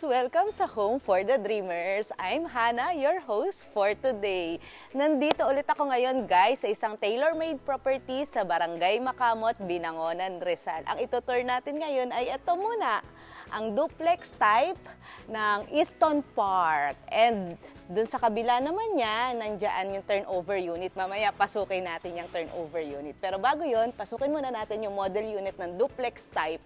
Welcome sa Home for the Dreamers. I'm Hannah, your host for today. Nandito ulit ako ngayon guys sa isang tailor-made property sa Barangay Makamot, Binangonan, Rizal. Ang itutur natin ngayon ay ito muna, ang duplex type ng Easton Park. And dun sa kabila naman niya, nandiyan yung turnover unit. Mamaya pasukin natin yung turnover unit. Pero bago yun, pasukin muna natin yung model unit ng duplex type.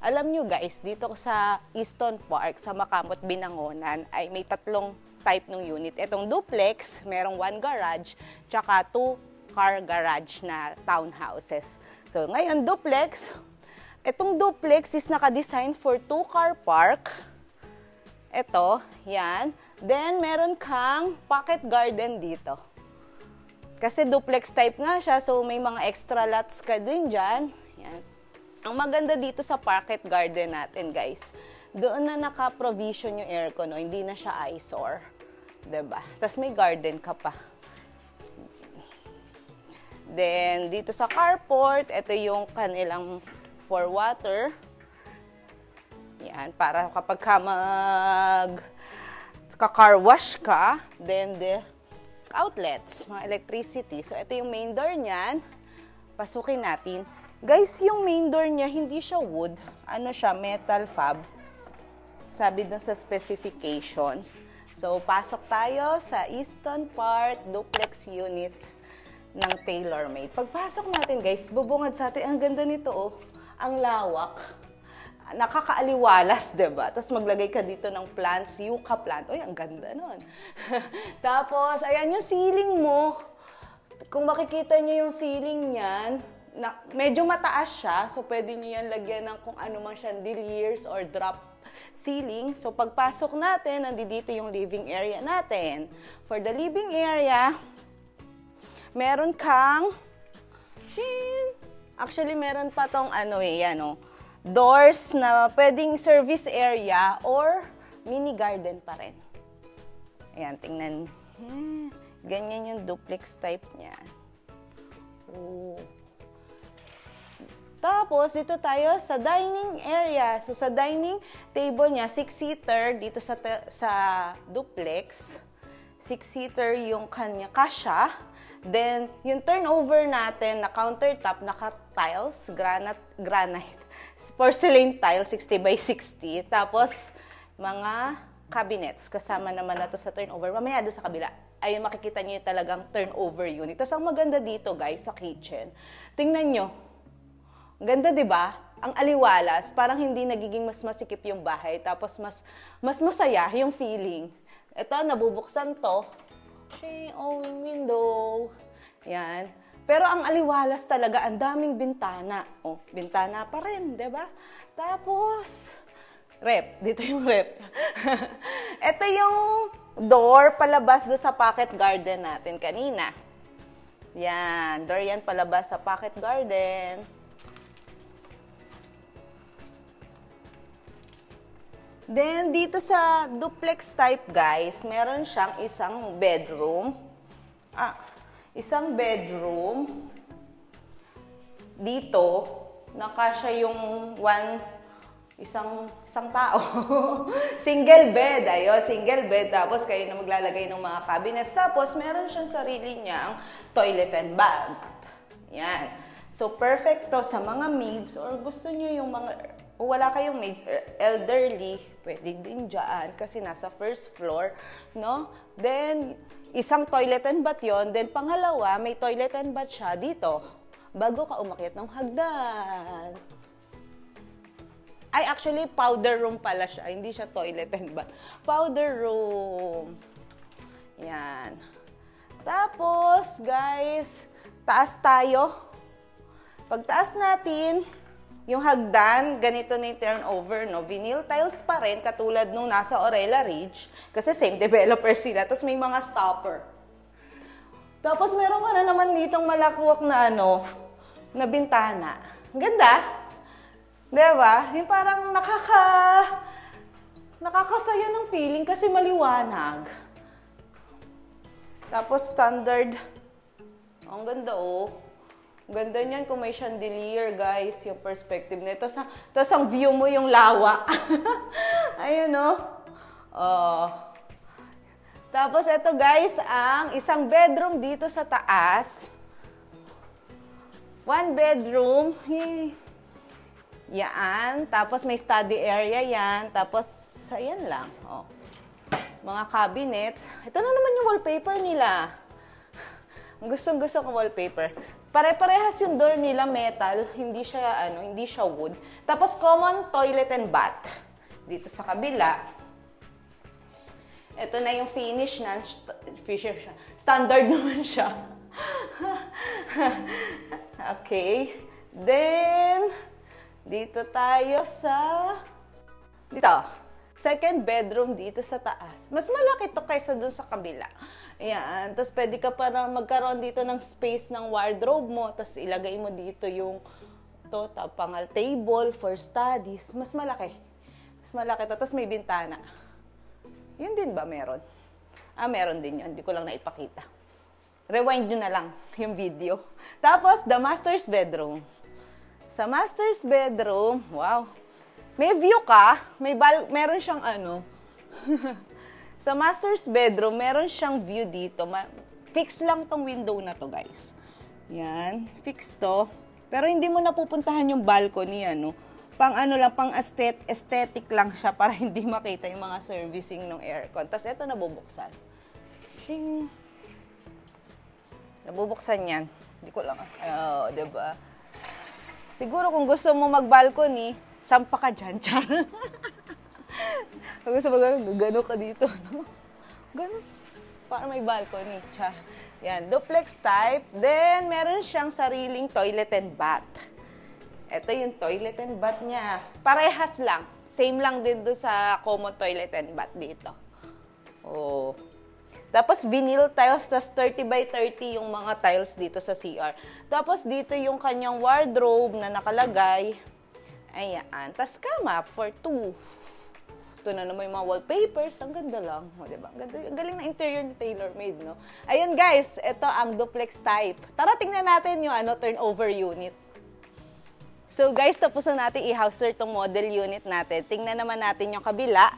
Alam nyo guys, dito sa Easton Park, sa Makamot, Binangonan, ay may tatlong type ng unit. Itong duplex, merong 1 garage, tsaka 2 car garage na townhouses. So ngayon, duplex, itong duplex is naka-design for 2 car park. Ito, yan. Then meron kang pocket garden dito. Kasi duplex type nga siya, so may mga extra lots ka din dyan. Yan. Ang maganda dito sa pocket garden natin, guys, doon na naka-provision yung aircon, no? Hindi na siya eyesore. Diba? Tapos may garden ka pa. Then, dito sa carport, ito yung kanilang for water. Yan, para kapag ka car wash ka, then the outlets, mga electricity. So, ito yung main door niyan. Pasukin natin. Guys, yung main door niya, hindi siya wood. Ano siya? Metal fab. Sabi dun sa specifications. So, pasok tayo sa Easton Park duplex unit ng tailor-made. Pagpasok natin, guys, bubungad sa atin. Ang ganda nito, oh. Ang lawak. Nakakaaliwalas, diba? Tapos maglagay ka dito ng plants, yucca plant. Uy, ang ganda nun. Tapos, ayan yung ceiling mo. Kung makikita nyo yung ceiling niyan, medyo mataas siya, so pwede nyo yan lagyan ng kung ano man chandeliers or drop ceiling. So pagpasok natin, nandito yung living area natin. For the living area, meron kang, actually meron pa tong doors na pwedeng service area or mini garden pa rin. Ayan, tingnan. Ganyan yung duplex type niya. Oh. Tapos, dito tayo sa dining area. So, sa dining table niya, 6-seater dito sa duplex. 6-seater yung kanya kasya. Then, yung turnover natin na countertop, naka-tiles, granite, porcelain tile, 60 by 60. Tapos, mga cabinets. Kasama naman na to sa turnover. Mamaya doon sa kabila. Ayun, makikita niyo talagang turnover unit. Tapos, ang maganda dito, guys, sa kitchen. Tingnan nyo. Ganda, 'di ba? Ang aliwalas, parang hindi nagiging mas masikip yung bahay, tapos mas masaya yung feeling. Ito, nabubuksan to. Owing window. Yan. Pero ang aliwalas talaga, ang daming bintana. Oh, bintana pa rin, 'di ba? Tapos rep, dito yung rep. Ito yung door palabas do sa pocket garden natin kanina. Yan, door yan palabas sa pocket garden. Then, dito sa duplex type, guys, meron siyang isang bedroom. Isang bedroom. Dito, nakasya yung isang tao. Single bed, single bed. Tapos, kayo na maglalagay ng mga cabinets. Tapos, meron siyang sarili niyang toilet and bath. Yan. So, perfect to sa mga maids or gusto niyo yung mga... Kung wala kayong maids, elderly, pwede din dyan kasi nasa first floor, no? Then, isang toilet and bath yun. Then, pangalawa, may toilet and bath siya dito bago ka umakyat ng hagdan. Ay, actually, powder room pala siya. Hindi siya toilet and bath. Powder room. Yan. Tapos, guys, taas tayo. Pagtaas natin, yung hagdan, ganito na yung turnover, no? Vinyl tiles pa rin, katulad nung nasa Orella Ridge. Kasi same developer sila. Tapos may mga stopper. Tapos meron ka na naman ditong malakwak na na bintana. Ang ganda. Diba? Yung parang nakakasaya ng feeling kasi maliwanag. Tapos standard. Ang ganda, oh. Ganda niyan kung may chandelier, guys, yung perspective nito. Tapos ang view mo yung lawa. no? Oh. Tapos, ito guys, ang isang bedroom dito sa taas. One bedroom. Yan. Tapos, may study area yan. Tapos, ayan lang. Oh. Mga cabinets. Ito na naman yung wallpaper nila. Gustong-gusto ko wallpaper. Pare-parehas yung door nila metal. Hindi siya wood. Tapos, common toilet and bath. Dito sa kabila. Ito na yung finish na. Standard naman siya. Okay. Then, dito tayo sa... Dito. Second bedroom dito sa taas. Mas malaki to kaysa dun sa kabila. Ayan. Tapos pwede ka parang magkaroon dito ng space ng wardrobe mo. Tapos ilagay mo dito yung pangal table for studies. Mas malaki. Mas malaki to. Tapos may bintana. Yun din ba meron? Meron din yun. Hindi ko lang naipakita. Rewind nyo na lang yung video. Tapos, the master's bedroom. Sa master's bedroom, wow. May view ka. Meron siyang Sa master's bedroom, meron siyang view dito. Fix lang tong window na to, guys. Yan. Fix to. Pero hindi mo napupuntahan yung balcony, pang aesthetic lang siya para hindi makita yung mga servicing ng aircon. Tapos ito nabubuksan. Shing. Nabubuksan yan. Hindi ko lang. Diba? Siguro kung gusto mo mag-balcony, sampa ka dyan. Char. Kung gusto mo gano'n ka dito. No? Gano'n. Para may balcony. Char. Yan. Duplex type. Then, meron siyang sariling toilet and bath. Ito yung toilet and bath niya. Parehas lang. Same lang din doon sa common toilet and bath dito. Oh. Tapos vinyl tiles, tas 30 by 30 yung mga tiles dito sa CR. Tapos dito yung kanyang wardrobe na nakalagay. Ayan. Tas kama for 2. Ito na naman yung mga wallpapers. Ang ganda lang. O, diba? Ang galing na interior ni TaylorMade, no? Ayun guys, ito ang duplex type. Tara, tingnan natin yung turnover unit. So guys, tapos na natin i-house tong model unit natin. Tingnan naman natin yung kabila.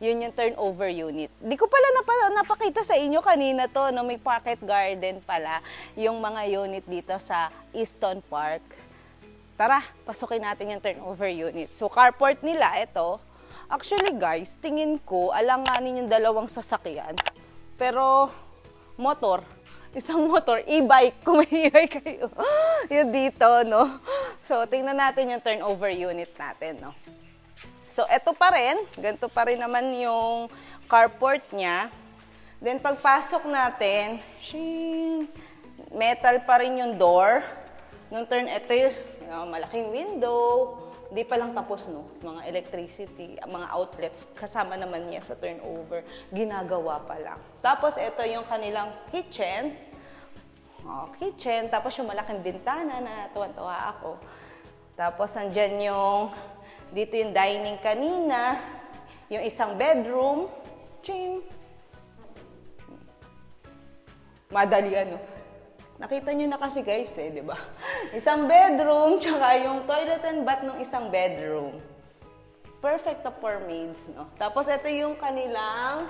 Yun yung turnover unit. Di ko pala napakita sa inyo kanina to, no? May pocket garden pala yung mga unit dito sa Easton Park. Tara, pasukin natin yung turnover unit. So carport nila, ito. Actually guys, tingin ko, alanganin yung dalawang sasakyan. Pero motor. Isang motor, e-bike, kung may e-bike kayo. Yun dito, no? So, tingnan natin yung turnover unit natin, no? So, eto pa rin. Ganito pa rin naman yung carport niya. Then, pagpasok natin, metal pa rin yung door. Ito yung malaking window. Hindi pa lang tapos, no? Mga electricity, mga outlets, kasama naman niya sa turnover. Ginagawa pa lang. Tapos, ito yung kanilang kitchen. Kitchen. Tapos, yung malaking bintana na tuwan-tuwa ako. Tapos, andyan yung, dito yung dining kanina. Yung isang bedroom. Ching! Madali, Nakita nyo na kasi guys, di ba? Isang bedroom, tsaka yung toilet and bath ng isang bedroom. Perfect to for maids, no? Tapos, ito yung kanilang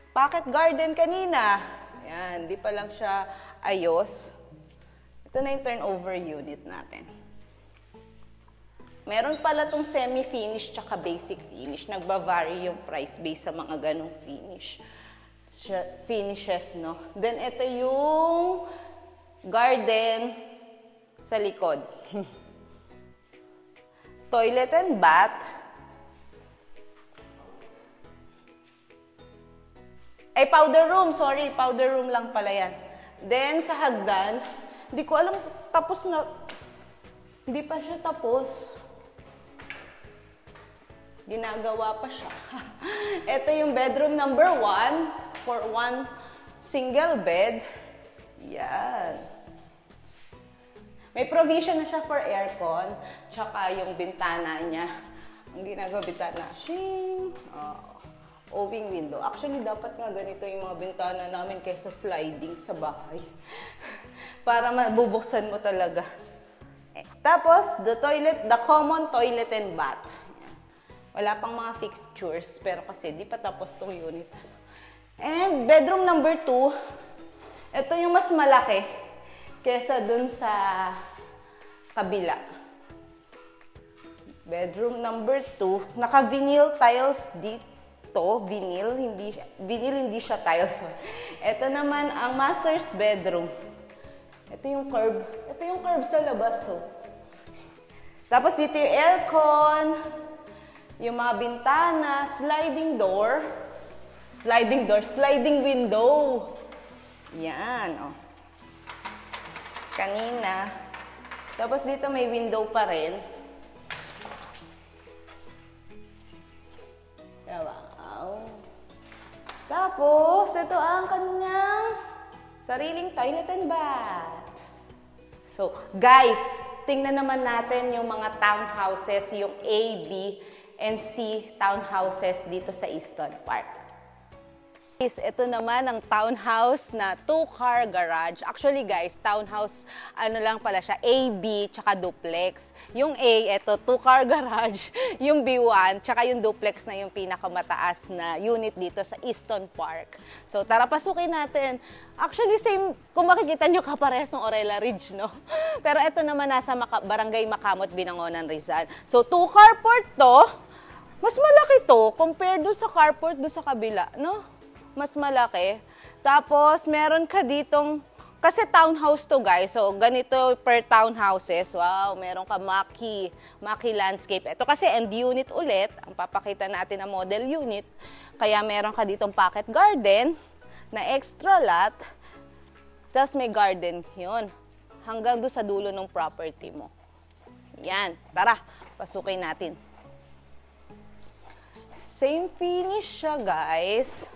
pocket garden kanina. Ayan, di pa lang siya ayos. Ito na yung turnover unit natin. Meron pala tong semi-finish tsaka basic finish. Nagba-vary yung price based sa mga ganong finishes, no? Then, ito yung garden sa likod. Toilet and bath. Ay, powder room. Sorry, powder room lang pala yan. Then, sa hagdan, hindi ko alam, tapos na, hindi pa siya tapos. Ginagawa pa siya. Ito yung bedroom number 1 for one single bed. Yan. May provision na siya for aircon, tsaka yung bintana niya. Ang ginagawa bintana, opening window. Actually, dapat nga ganito yung mga bintana namin kaysa sliding sa bahay. Para mabubuksan mo talaga. Tapos, the common toilet and bath. Wala pang mga fixtures, pero kasi di pa tapos tong unit. And bedroom number 2, ito yung mas malaki kesa dun sa kabila. Bedroom number 2, naka-vinyl tiles dito. Vinyl, hindi siya tiles. Ito naman ang master's bedroom. Ito yung curve. Ito yung curve sa labas. Oh. Tapos dito yung aircon, yung mga bintana, sliding window. Yan, oh. Kanina. Tapos dito may window pa rin. Wow. Tapos, ito ang kanyang sariling toilet and bath. So, guys, tingnan naman natin yung mga townhouses, yung A, B, and C townhouses dito sa Easton Park. Ito naman ang townhouse na 2-car garage. Actually guys, townhouse, ano lang pala siya, A, B, tsaka duplex. Yung A, ito, 2-car garage. Yung B1, tsaka yung duplex na yung pinakamataas na unit dito sa Easton Park. So tara, pasukin natin. Actually, same, kung makikita nyo kapares ng Orella Ridge, no? Pero ito naman nasa Barangay Makamot, Binangonan, Rizal. So 2-carport to. Mas malaki to compared doon sa carport doon sa kabila, no? Mas malaki. Tapos, meron ka ditong, kasi townhouse to guys, so ganito per townhouses. Wow, meron ka Maki landscape. Ito kasi end unit ulit, ang papakita natin na model unit. Kaya meron ka ditong pocket garden na extra lot. Tapos may garden yun. Hanggang doon sa dulo ng property mo. Yan, tara, pasukin natin. Same finish siya guys.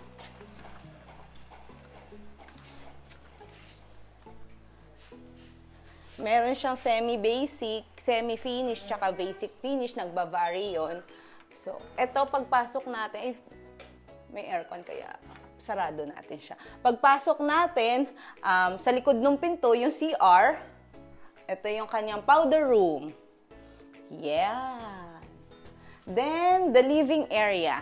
Meron siyang semi-basic, semi-finish, tsaka basic finish. Nagba-vary yun. So, eto pagpasok natin, may aircon kaya sarado natin siya. Pagpasok natin, sa likod ng pinto, yung CR, ito yung kanyang powder room. Yeah. Then, the living area.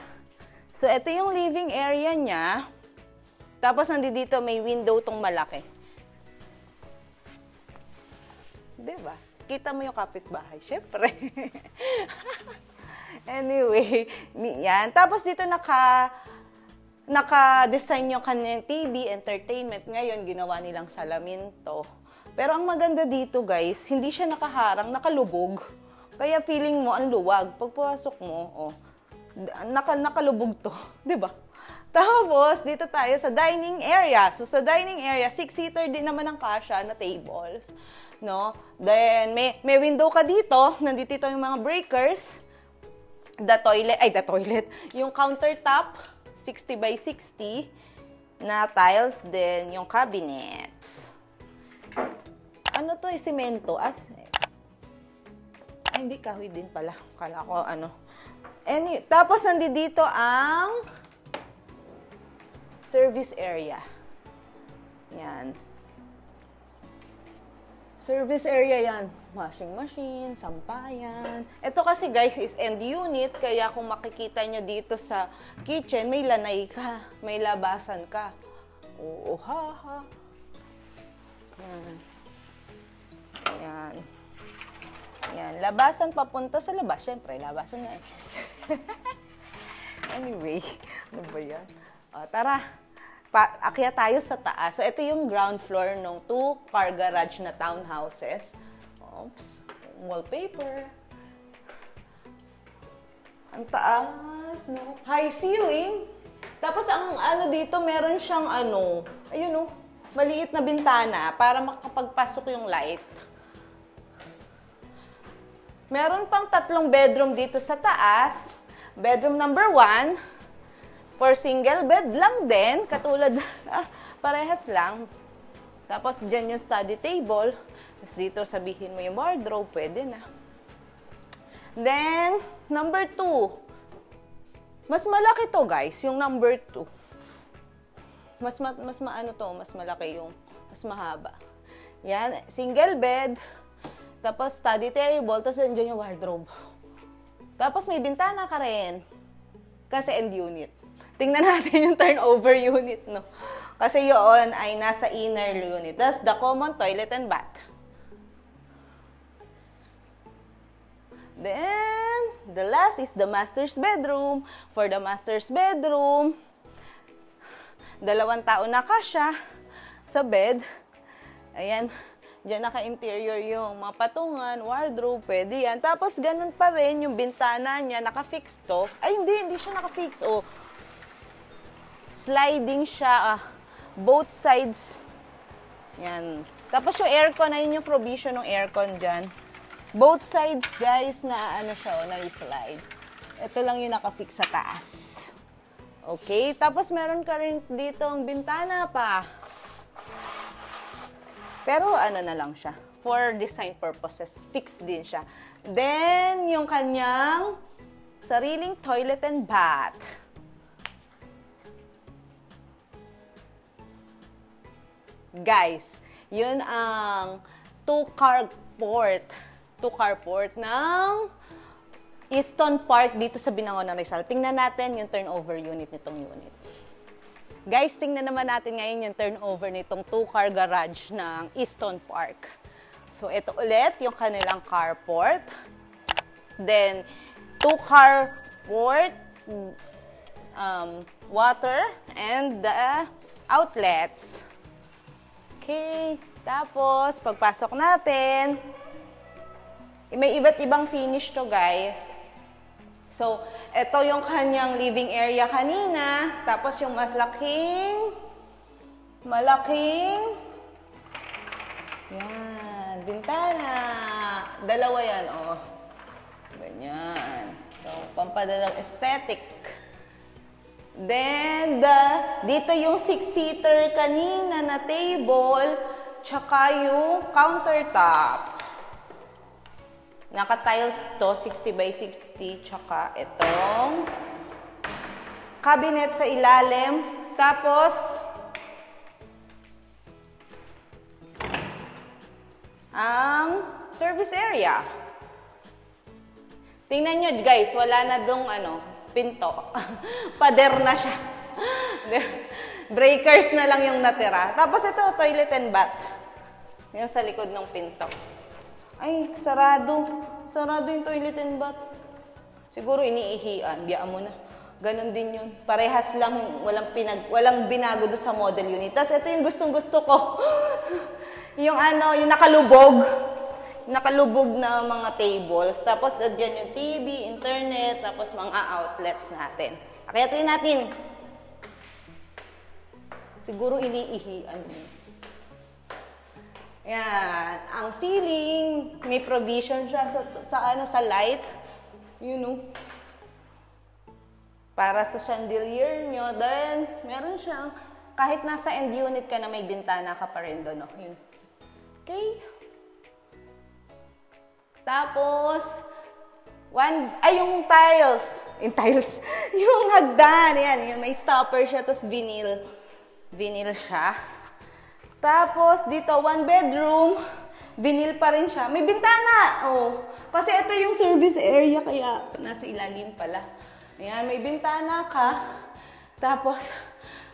So, ito yung living area niya. Tapos, nandito may window tong malaki. Diba? Kita mo yung kapitbahay. Syempre. Anyway, yan. Tapos dito naka-design yung kanyang TV, entertainment. Ngayon, ginawa nilang salamin to. Pero ang maganda dito, guys, hindi siya nakaharang, nakalubog. Kaya feeling mo ang luwag. Pagpasok mo, oh, nakalubog to. Diba? Tapos, dito tayo sa dining area. So, sa dining area, 6-seater din naman ang kasya na tables. No? Then, may window ka dito. Nandito yung mga breakers. The toilet. Yung countertop, 60 by 60 na tiles. Then, yung cabinets. Ano to? Semento. Hindi, kahoy din pala. Kala ko, ano. Tapos, nandito ang service area. Yan. Service area yan. Washing machine, sampayan. Ito kasi guys is end unit, kaya kung makikita nyo dito sa kitchen, may lanay ka, may labasan ka. Oo, ha. Yan. Yan. Yan. Labasan papunta sa labas. Siyempre, labasan nga eh. Anyway, ano ba yan? Tara. Akyat tayo sa taas. So, ito yung ground floor ng 2-car garage na townhouses. Oops. Wallpaper. Ang taas, no? High ceiling. Tapos, ang ano dito, meron siyang ayun, maliit na bintana para makapagpasok yung light. Meron pang 3 bedroom dito sa taas. Bedroom number 1. For single bed lang din, katulad, parehas lang. Tapos, dyan yung study table. Tapos dito, sabihin mo yung wardrobe, pwede na. Then, number 2. Mas malaki to, guys, yung number 2. Mas malaki yung, mas mahaba. Yan, single bed. Tapos, study table, tapos dyan yung wardrobe. Tapos may bintana ka rin. Kasi end unit. Tingnan natin yung turnover unit, no? Kasi yun ay nasa inner unit. That's the common toilet and bath. Then, the last is the master's bedroom. For the master's bedroom, 2 tao na kasya sa bed. Ayan, dyan naka-interior yung mga patungan, wardrobe, pwede yan. Tapos, ganun pa rin yung bintana niya, naka-fix to. Ay, hindi siya naka-fix. Oh, sliding siya, both sides. Yan. Tapos yung aircon, ayun yung provision ng aircon dyan. Both sides, guys, na ano siya, na-slide. Ito lang yung naka-fix sa taas. Okay? Tapos meron ka rin dito ang bintana pa. Pero ano na lang siya. For design purposes, fixed din siya. Then, yung kanyang sariling toilet and bath. Guys, yun ang two-car port ng Easton Park dito sa Binangonan, Rizal. Tingnan natin yung turnover unit nitong unit. Guys, tingnan naman natin ngayon yung turnover nitong two-car garage ng Easton Park. So, ito ulit yung kanilang carport. Then, two-car port, water, and the outlets. Okay, tapos, pagpasok natin, may iba't ibang finish to, guys. So, ito yung kanyang living area kanina. Tapos, yung malaking, yan, bintana. 2 yan, oh. Ganyan. So, pampadadang aesthetic. Then, dito yung 6-seater kanina na table, tsaka yung countertop. Naka-tiles to, 60 by 60, tsaka itong cabinet sa ilalim. Tapos, ang service area. Tingnan nyo, guys, wala na dong pinto. Pader na siya. Breakers na lang yung natira. Tapos ito, toilet and bath. Yung sa likod ng pinto. Ay, sarado. Sarado yung toilet and bath. Siguro iniihian. Biyaan mo na. Ganon din yun. Parehas lang, walang binago doon sa model unit. Tapos ito yung gustong-gusto ko. yung yung nakalubog. Nakalubog na mga tables. Tapos dyan yung TV, internet, tapos mga outlets natin. Akyatin natin. Siguro iniihian yun. Yan. Ang ceiling, may provision siya sa light. You know. Para sa chandelier nyo. Then, meron siyang, kahit nasa end unit ka na may bintana ka pa rin doon. No? Yun. Okay. Tapos, yung tiles. Yung hagdan. Yan. Yung may stopper siya, tapos vinyl. Vinyl siya. Tapos, dito, 1 bedroom, vinyl pa rin siya. May bintana! Oh. Kasi ito yung service area, kaya nasa ilalim pala. Ayan, may bintana ka. Tapos,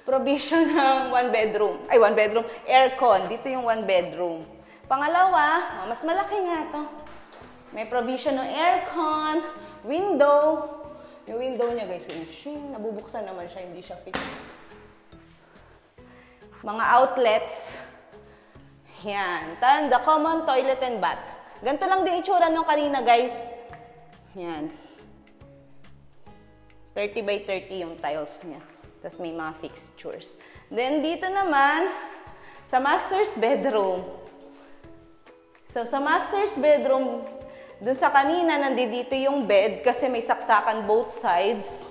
provision ng 1 bedroom. Ay, 1 bedroom. Aircon. Dito yung 1 bedroom. Pangalawa, mas malaki nga to. May provision ng aircon, window. Yung window niya, guys, nabubuksan naman siya, hindi siya fixed. Mga outlets. Yan. The common toilet and bath. Ganito lang din itsura nung kanina, guys. Yan. 30 by 30 yung tiles niya. Tapos may mga fixtures. Then, dito naman, sa master's bedroom. So, sa master's bedroom, dun sa kanina, nandito yung bed kasi may saksakan both sides.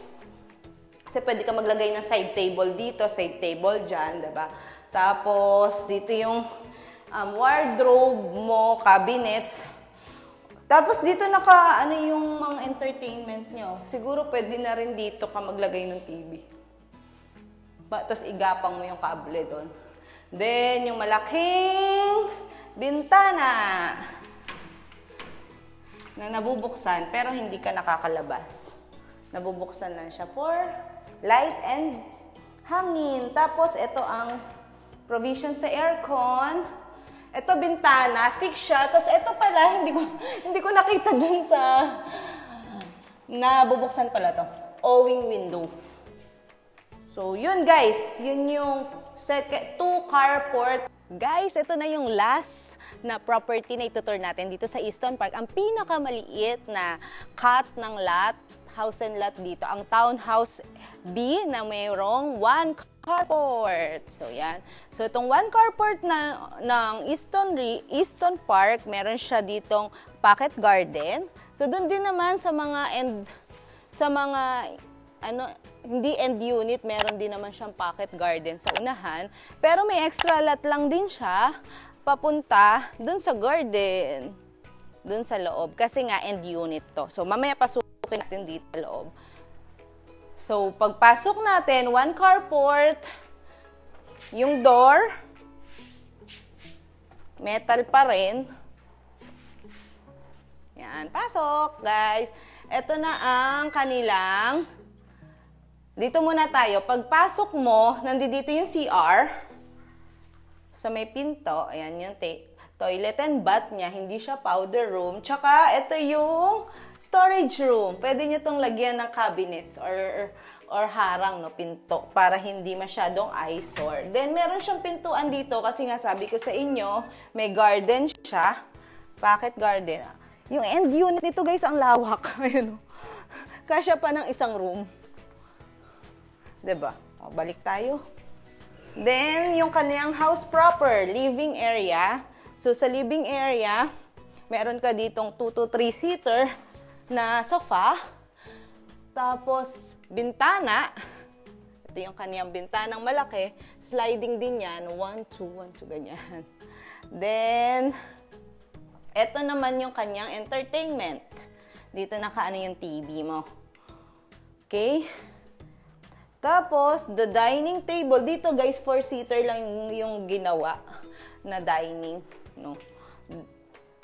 Kasi pwede ka maglagay ng side table dito, side table dyan, diba? Tapos, dito yung wardrobe mo, cabinets. Tapos, dito yung mga entertainment nyo. Siguro pwede na rin dito ka maglagay ng TV. Tapos, igapang mo yung kable doon. Then, yung malaking bintana. na nabubuksan pero hindi ka nakakalabas. Nabubuksan lang siya for light and hangin. Tapos, ito ang provision sa aircon. Ito, bintana. Fix siya. Tapos, ito pala, hindi ko nakita dun sa nabubuksan pala to. Owing window. So, yun guys. Yun yung two carport. Guys, ito na yung last na property na itutur natin dito sa Easton Park. Ang pinakamaliit na cut ng lot, house and lot dito. Ang townhouse B na mayroong 1 carport. So, yan. So, itong 1 carport ng Easton Park, meron siya ditong pocket garden. So, doon din naman sa mga hindi end unit, meron din naman siyang pocket garden sa unahan. Pero may extra lot lang din siya papunta dun sa garden, dun sa loob. Kasi nga end unit to. So, mamaya pasukin natin dito sa loob. So, pagpasok natin, 1 carport, yung door, metal pa rin. Yan, pasok, guys. Ito na ang kanilang. Dito muna tayo. Pagpasok mo, nandito yung CR. Sa may pinto, ayan yung toilet and bath niya. Hindi siya powder room. Tsaka, ito yung storage room. Pwede nyo itong lagyan ng cabinets or harang, no, pinto, para hindi masyadong eyesore. Then, meron siyang pintuan dito kasi nga sabi ko sa inyo, may garden siya. Pocket garden. Yung end unit nito, guys, ang lawak. Ayun, kasya pa ng isang room. Diba? O, balik tayo. Then, yung kanyang house proper, living area. So, sa living area, meron ka ditong 2 to 3 seater na sofa. Tapos, bintana. Ito yung kanyang bintanang malaki. Sliding din yan. 1, 2, 1, 2, ganyan. Then, ito naman yung kanyang entertainment. Dito nakaano yung TV mo. Okay? Tapos, the dining table. Dito, guys, 4-seater lang yung ginawa na dining. No?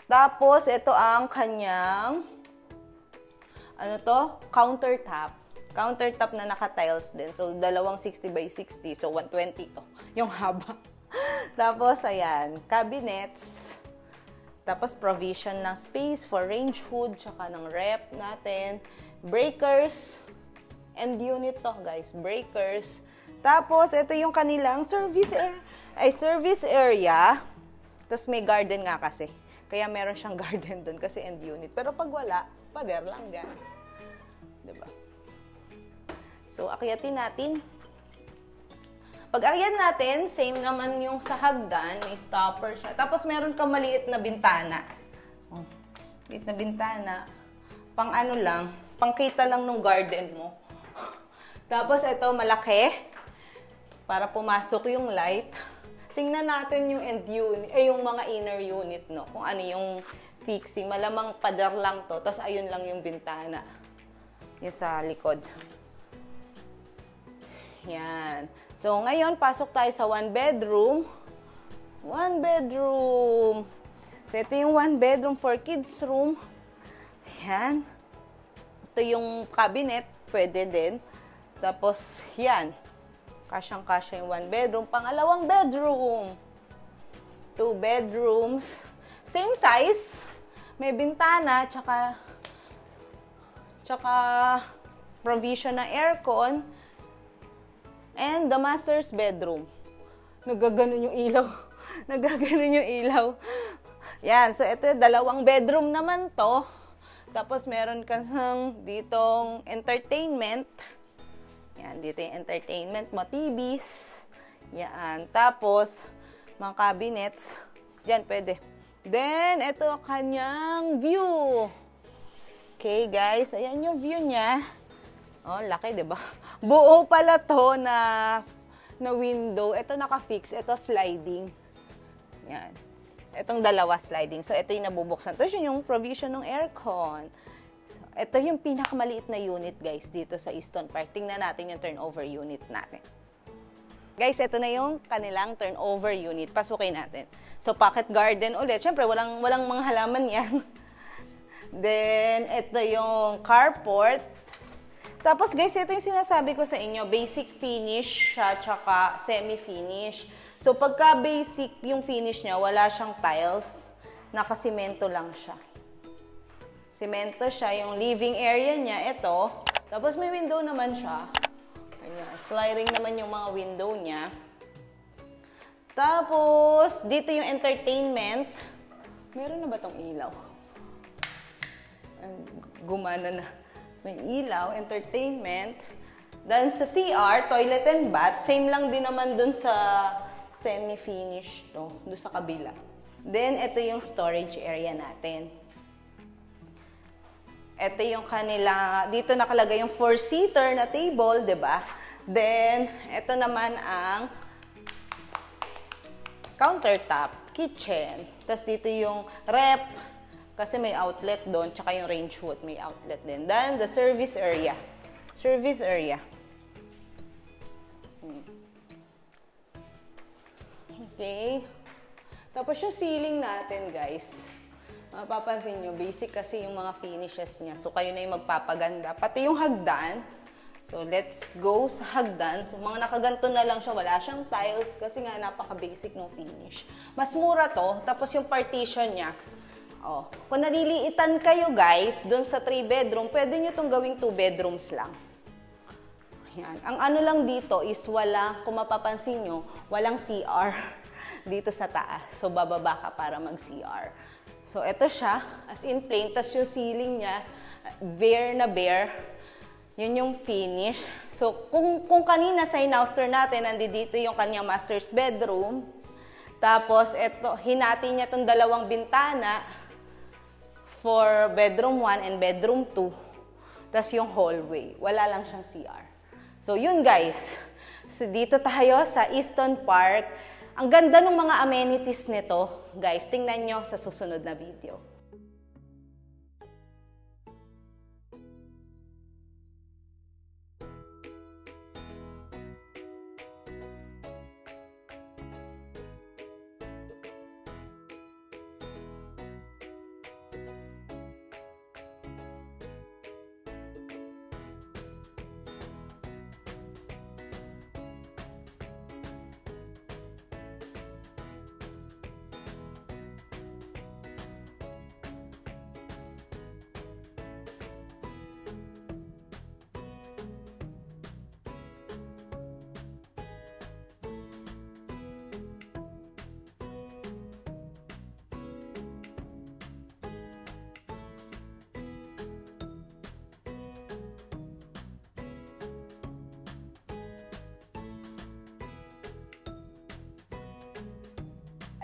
Tapos, ito ang kanyang, countertop. Countertop na naka-tiles din. So, dalawang 60 by 60. So, 120 to. Yung haba. Tapos, ayan, cabinets. Tapos, provision ng space for range hood, tsaka ng rep natin. Breakers. End unit to, guys. Breakers. Tapos, ito yung kanilang service area. Tapos, may garden nga kasi. Kaya, meron siyang garden doon kasi end unit. Pero pag wala, pader lang dyan. Diba? So, akyatin natin. Pag akyat natin, same naman yung sa hagdan. May stopper siya. Tapos, meron kang maliit na bintana. Oh, maliit na bintana. Pang ano lang, pangkita lang nung garden mo. Tapos, ito, malaki. Para pumasok yung light. Tingnan natin yung end unit, yung mga inner unit, no? Kung ano yung fixing. Malamang pader lang to. Tapos, ayun lang yung bintana. Yung sa likod. Yan. So, ngayon, pasok tayo sa 1 bedroom. 1 bedroom. So, ito yung 1 bedroom for kids room. Yan. Ito yung cabinet. Pwede din. Tapos, yan. Kasyang-kasya yung 1 bedroom. Pangalawang bedroom. 2 bedrooms. Same size. May bintana, tsaka provision ng aircon. And the master's bedroom. Nagaganon yung ilaw. Nagaganon yung ilaw. Yan. So, ito, 2 bedroom naman to. Tapos, meron kang ditong entertainment. Yan, dito yung entertainment mo, TVs. Yan. Tapos, mga cabinets. Yan, pwede. Then, ito kanyang view. Okay, guys. Ayan yung view niya. Oh, laki, diba? Buo pala to na window. Ito naka-fix. Ito sliding. Yan. Itong dalawa sliding. So, ito yung nabubuksan. Tapos, yun yung provision ng aircon. Ito yung pinakamaliit na unit, guys, dito sa Easton Park. Tingnan natin yung turnover unit natin. Guys, ito na yung kanilang turnover unit. Pasukin natin. So, pocket garden ulit. Siyempre, walang mga halaman yan. Then, ito yung carport. Tapos guys, ito yung sinasabi ko sa inyo, basic finish siya, tsaka semi-finish. So, pagka basic yung finish niya, wala siyang tiles, nakasimento lang siya. Simento siya, yung living area niya, ito. Tapos may window naman siya. Ayan, sliding naman yung mga window niya. Tapos, dito yung entertainment. Meron na ba tong ilaw? Gumana na. May ilaw, entertainment. Then sa CR, toilet and bath, same lang din naman dun sa semi-finish to, dun sa kabila. Then, ito yung storage area natin. Ito yung kanila, dito nakalagay yung 4-seater na table, di ba? Then, ito naman ang countertop, kitchen. Tapos dito yung rep, kasi may outlet doon, tsaka yung range hood, may outlet din. Then, the service area. Service area. Okay. Tapos yung ceiling natin, guys. Mapapansin nyo, basic kasi yung mga finishes niya. So, kayo na yung magpapaganda. Pati yung hagdan. So, let's go sa hagdan. So, mga nakaganto na lang siya. Wala siyang tiles kasi nga napaka-basic ng finish. Mas mura to. Tapos yung partition niya. Oh, kung naliliitan kayo guys, doon sa 3-bedroom, pwede nyo itong gawing 2 bedrooms lang. Ayan. Ang ano lang dito is wala, kung mapapansin nyo, walang CR dito sa taas. So, bababa ka para mag-CR. So, ito siya, as in plain. Tapos yung ceiling niya, bare na bare. Yun yung finish. So, kung kanina sa in-ouster natin, nandito yung kanyang master's bedroom. Tapos, ito, hinati niya itong 2 bintana for bedroom 1 and bedroom 2. Tapos yung hallway. Wala lang siyang CR. So, yun guys. So, dito tayo sa Easton Park. Ang ganda ng mga amenities nito. Guys, tingnan nyo sa susunod na video.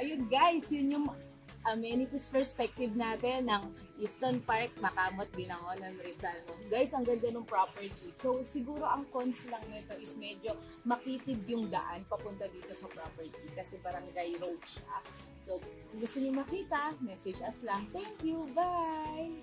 Ayun guys, yun yung amenities perspective natin ng Easton Park, Makamot, Binangonan, Rizal. Guys, ang ganda ng property. So, siguro ang cons lang nito is medyo makitid yung daan papunta dito sa property kasi barangay road siya. So, kung gusto niyo makita, message us lang. Thank you! Bye!